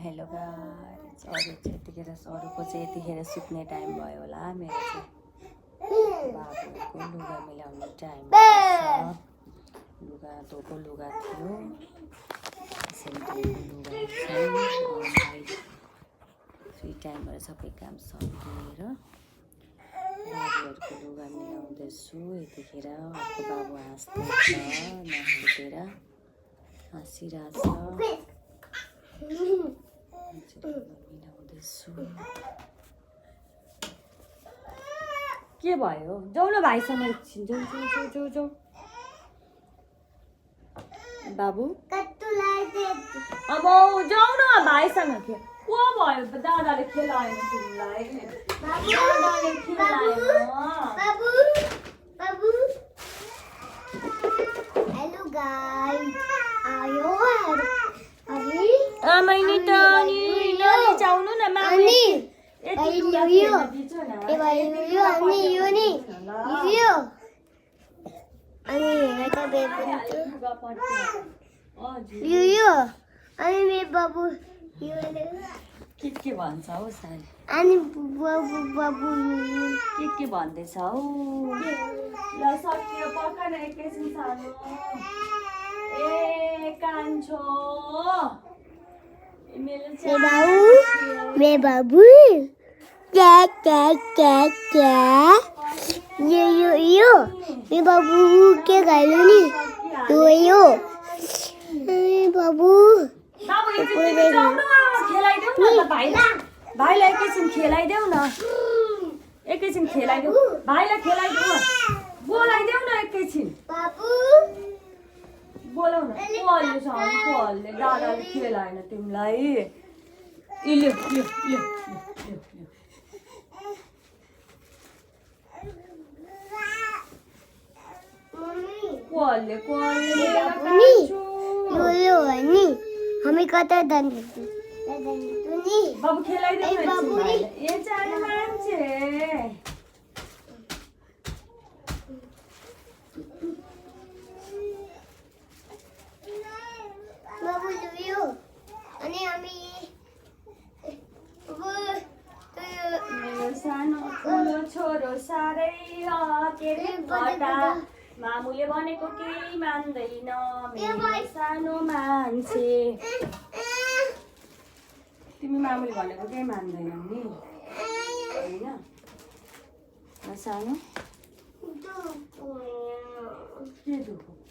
hello guys अरू चाहिँ यतिखेर अरूको चाहिँ यतिखेर सुत्ने टाइम भयो होला मेरो चाहिँ बाबुको लुगा मिलाउने टाइम भएछ लुगा धोको लुगा थियो फ्री टाइम भएर सबै काम सकेर बाबुहरूको लुगा मिलाउँदैछु यतिखेर अर्को बाबु हाँस्दैछ नहाँसेर हाँसिरहेछ के भयो जाऊ न भाइसँग एकछिन जाऊ बाबु अब जाऊ न भाइसँग के को भयो दादाले खेलाएन तिमीलाई दादाले खेलाएन हेलो गाइस आयो मैले त नि जाउनु न मामी यति लुगा फेर्न दिन्छ न के भन्छ हौ साली अनि बाबु के भन्दैछ हौ ल सकियो पक्का न एकैछिन सानो ए कान्छो मे बाबू क्या यो मे बाबू के खाइलो नि यो बाबू खेलाइदेऊ न त भाइलाई एकैछिन खेलाइदेऊ न भाइलाई खेलाइदेऊ बोलाइदेऊ न एकैछिन बोलाउ न कोहलले दादाले खेलाएन तिमीलाई इल्यो कोहलले यो नि हामी कता जाने बाबु खेलाइदेऊ न भाइलाई ए जाने मान्छे बाबु लुयो अनि हामी मेरो सानो ठुलो छोरो साह्रै के रे बटा मामुले भनेको केही मान्दैन मेरो सानो मान्छे तिमी मामुले भनेको केही मान्दैनौ नि हैन सानो के दुःख